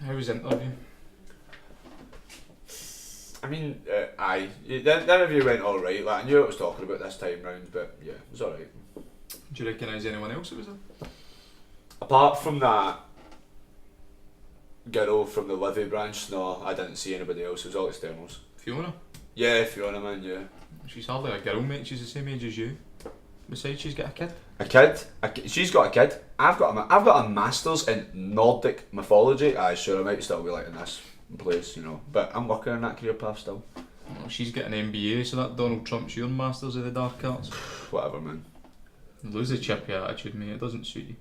How was the interview? I mean, aye. The interview went alright. Like, I knew what I was talking about this time round, but yeah, it was alright. Do you recognise anyone else that was there? Apart from that girl from the Livy branch, no, I didn't see anybody else. It was all externals. Fiona? Yeah, Fiona, man, yeah. She's hardly a girl, mate. She's the same age as you. Besides, she's got a kid. A kid? She's got a kid. I've got a master's in Nordic mythology. Aye, sure, I might still be like in this place, you know. But I'm working on that career path still. Well, she's got an MBA, so that Donald Trump's your Masters of the Dark Arts. Whatever, man. Lose the chippy attitude, mate. It doesn't suit you.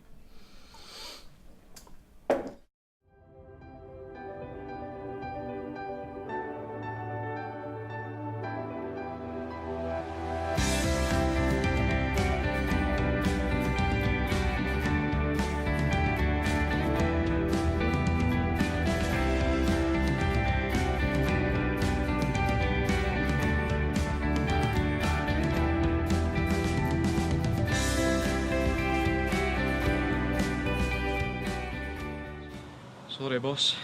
Sorry, boss.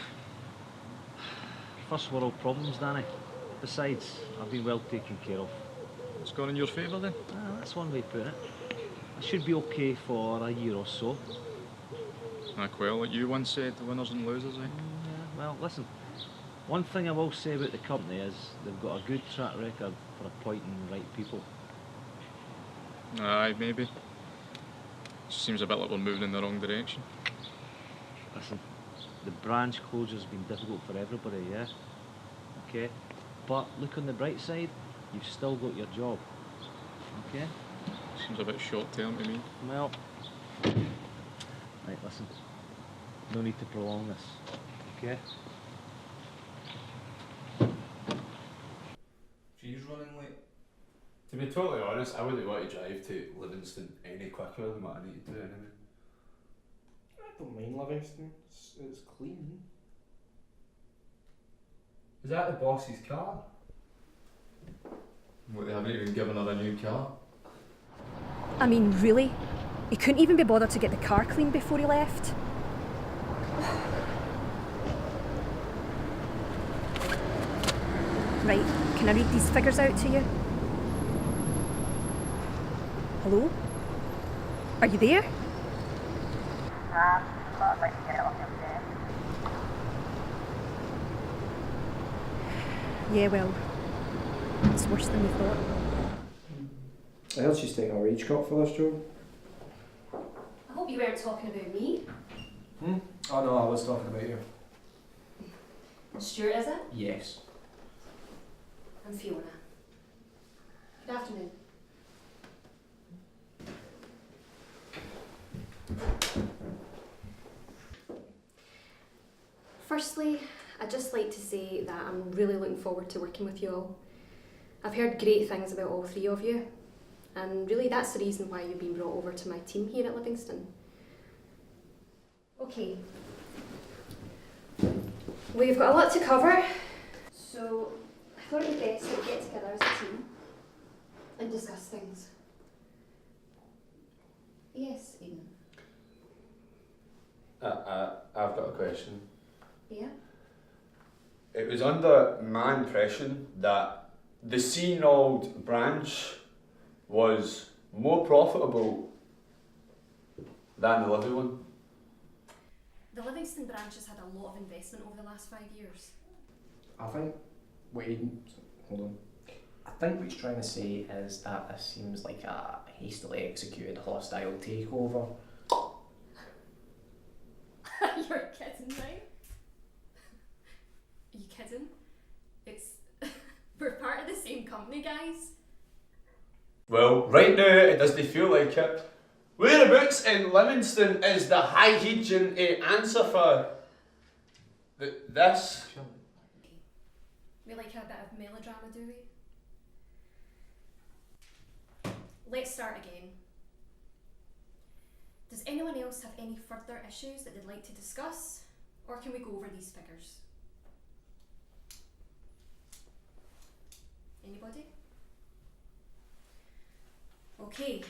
First world problems, Danny. Besides, I've been well taken care of. It's gone in your favour then? That's one way to put it. I should be okay for a year or so. Well, like you once said, the winners and losers, eh? Yeah, well, listen. One thing I will say about the company is they've got a good track record for appointing the right people. Aye, maybe. Seems a bit like we're moving in the wrong direction. Listen, the branch closure's been difficult for everybody, yeah? Okay? But look on the bright side, you've still got your job. Okay? Seems a bit short term to me. Well, right, listen. No need to prolong this. Okay? She's running late. To be totally honest, I wouldn't want to drive to Livingston any quicker than what I need to do anyway. I don't mind Livingston. It's clean. Is that the boss's car? What, they haven't even given her a new car? I mean, really? He couldn't even be bothered to get the car cleaned before he left? Right, can I read these figures out to you? Hello? Are you there? I'd like to get it off your desk. Yeah, well, it's worse than we thought. I heard she's taking a wage cut for this job. I hope you weren't talking about me. Oh no, I was talking about you. Stuart, is it? Yes. I'm Fiona. Good afternoon. Firstly, I'd just like to say that I'm really looking forward to working with you all. I've heard great things about all three of you, and really that's the reason why you've been brought over to my team here at Livingston. Okay, we've got a lot to cover, so I thought it would be best to get together as a team and discuss things. Yes, Aidan? I've got a question. Yeah? It was under my impression that the Seanold branch was more profitable than the Livy one. The Livingston branch has had a lot of investment over the last 5 years. I think what Aidan, hold on. I think what he's trying to say is that this seems like a hastily executed hostile takeover. You're kidding, right? Are you kidding? We're part of the same company, guys. Well, right now it doesn't feel like it. Whereabouts in Livingston is the high Hegian answer for this? We like a bit of melodrama, do we? Let's start again. Does anyone else have any further issues that they'd like to discuss? Or can we go over these figures? Anybody? Okay,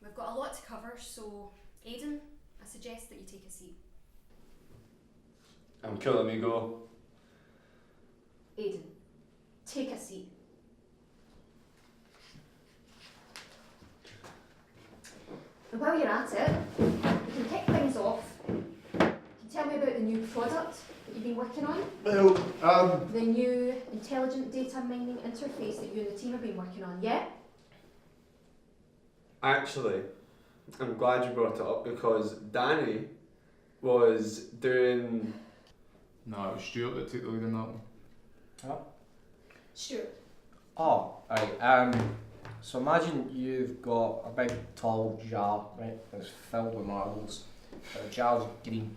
we've got a lot to cover, so Aidan, I suggest that you take a seat. I'm cool, let me go. Aidan, take a seat. And while you're at it, we can kick things off. Can you tell me about the new product that you've been working on? Well, The new intelligent data mining interface that you and the team have been working on, yeah? actually, I'm glad you brought it up because Danny was doing... No, it was Stuart that took the lead in that one. Stuart. Oh, right. So imagine you've got a big tall jar, right, that's filled with marbles. The jar's green,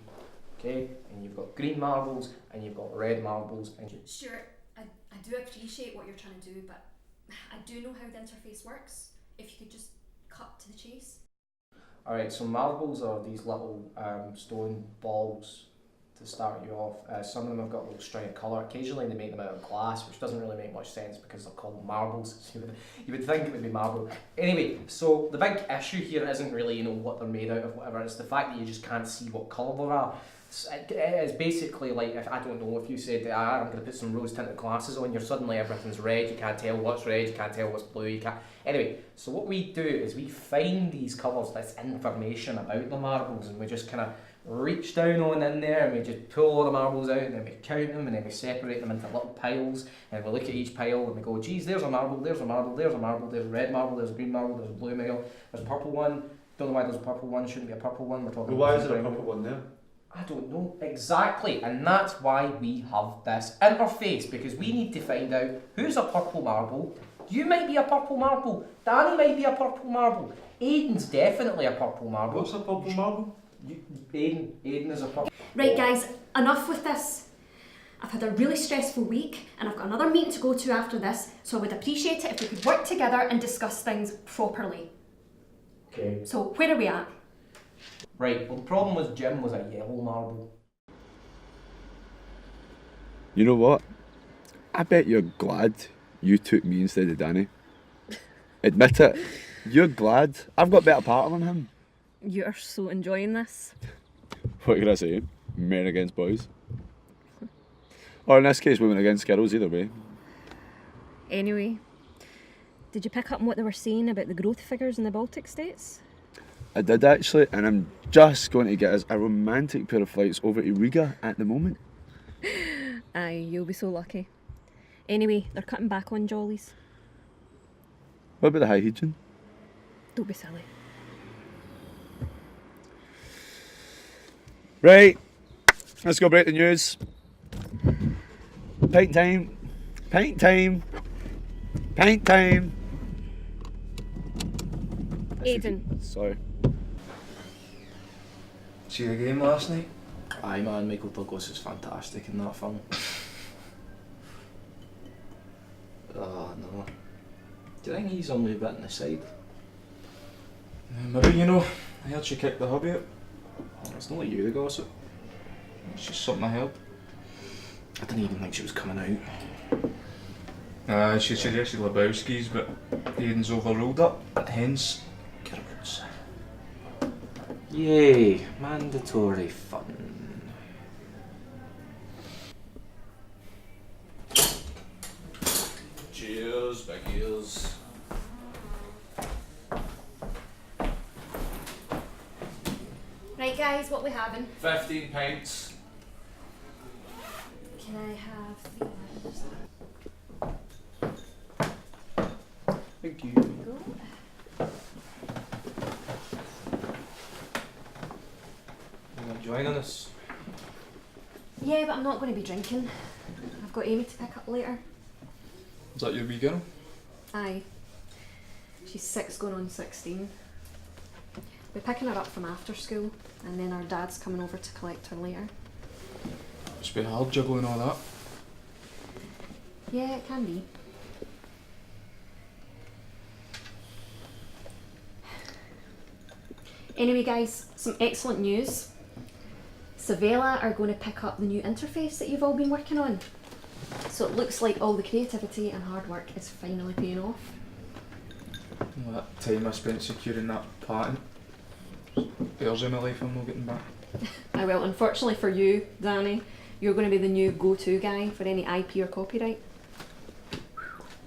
okay? And you've got green marbles and you've got red marbles. And Stuart, I do appreciate what you're trying to do, but I do know how the interface works. If you could just cut to the chase. Alright, so marbles are these little stone balls to start you off. Some of them have got a little string of colour. Occasionally they make them out of glass, which doesn't really make much sense because they're called marbles. You would think it would be marble. Anyway, so the big issue here isn't really, what they're made out of, whatever. It's the fact that you just can't see what colour they are. It's basically like, if I don't know, if you said, I'm going to put some rose tinted glasses on, you're suddenly everything's red, you can't tell what's red, you can't tell what's blue, you can't... Anyway, so what we do is we find these colours, this information about the marbles, and we just kind of reach down on in there and we just pull all the marbles out and then we count them and then we separate them into little piles and we look at each pile and we go, geez, there's a marble, there's a marble, there's a marble, there's a red marble, there's a green marble, there's a blue marble, there's a purple one, don't know why there's a purple one, shouldn't be a purple one, we're talking Well, why about is there a purple one there? I don't know exactly, and that's why we have this interface, because we need to find out who's a purple marble. You might be a purple marble, Danny might be a purple marble, Aidan's definitely a purple marble. What's a purple marble? Aidan is a purple. Right guys, enough with this. I've had a really stressful week and I've got another meeting to go to after this, so I would appreciate it if we could work together and discuss things properly. Okay. So where are we at? Right, well the problem was Jim was a yellow marble. You know what? I bet you're glad you took me instead of Danny. Admit it. You're glad. I've got better partner than him. You're so enjoying this. What can I say? Men against boys. Or in this case, women against girls, either way. Anyway, did you pick up on what they were saying about the growth figures in the Baltic states? I did actually, and I'm just going to get us a romantic pair of flights over to Riga at the moment. Aye, you'll be so lucky. Anyway, they're cutting back on jollies. What about the high heat? Don't be silly. Right, let's go break the news. Paint time, paint time, paint time. Aidan. Sorry. See the game last night? Aye man, Michael Douglas is fantastic in that film. Oh no. Do you think he's only a bit on the side? Maybe, I heard she kicked the hubby out. Oh, it's not like you the gossip. It's just something I heard. I didn't even think she was coming out. She suggested Lebowski's, but Aidan's overruled it, and hence Kirkwood's. Yay, mandatory fun. Cheers, big ears. Right guys, what we having? 15 pints. Can I have 3 Thank you. Go. You not joining us? Yeah, but I'm not going to be drinking. I've got Amy to pick up later. Is that your wee girl? Aye. She's 6 going on 16. We're picking her up from after school and then our dad's coming over to collect her later. It's been hard juggling all that. Yeah, it can be. Anyway guys, some excellent news. Savella are going to pick up the new interface that you've all been working on. So it looks like all the creativity and hard work is finally paying off. All that time I spent securing that patent. Years of my life I'm not getting back. Well, unfortunately for you, Danny, you're going to be the new go-to guy for any IP or copyright.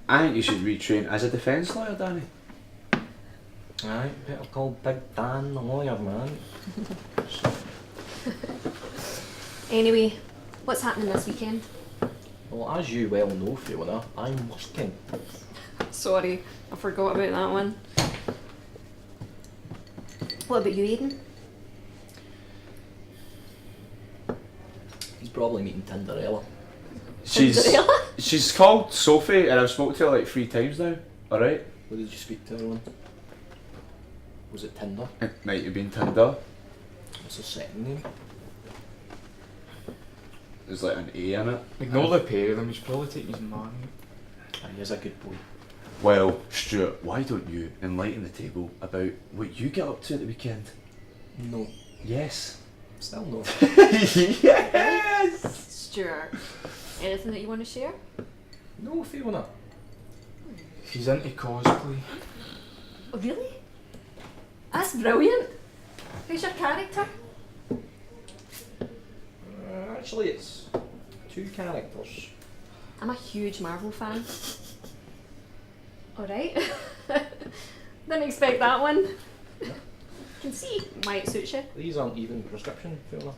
I think you should retrain as a defence lawyer, Danny. Aye, better call Big Dan the lawyer, man. Anyway, what's happening this weekend? Well, as you well know, Fiona, I'm working. Sorry, I forgot about that one. What about you, Aidan? He's probably meeting Tinderella. She's called Sophie, and I've spoken to her like 3 times now. Alright? What did you speak to her on? Was it Tinder? It might have been Tinder. What's her second name? There's like an A in it. Ignore the pair of them, he's probably taking his man. He is a good boy. Well, Stuart, why don't you enlighten the table about what you get up to at the weekend? No. Yes. Still no. Yes! Stuart, anything that you want to share? No, Fiona. He's into cosplay. Oh, really? That's brilliant. Who's your character? Actually, it's 2 characters. I'm a huge Marvel fan. Alright. Didn't expect that one. Can see why it suits you. These aren't even prescription, Fiona.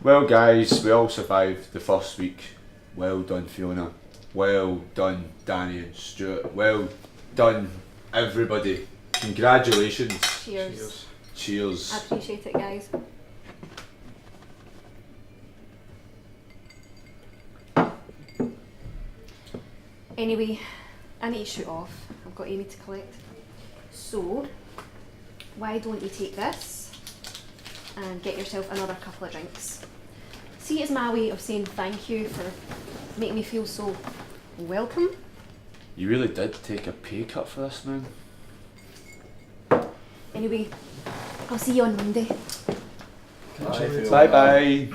Well, guys, we all survived the first week. Well done, Fiona. Well done, Danny and Stuart. Well done, everybody. Congratulations. Cheers. Cheers. I appreciate it, guys. Anyway, I need to shoot off. I've got Amy to collect. So, why don't you take this and get yourself another couple of drinks? See, it's my way of saying thank you for making me feel so welcome. You really did take a pay cut for this, man. Anyway, I'll see you on Monday. Bye bye.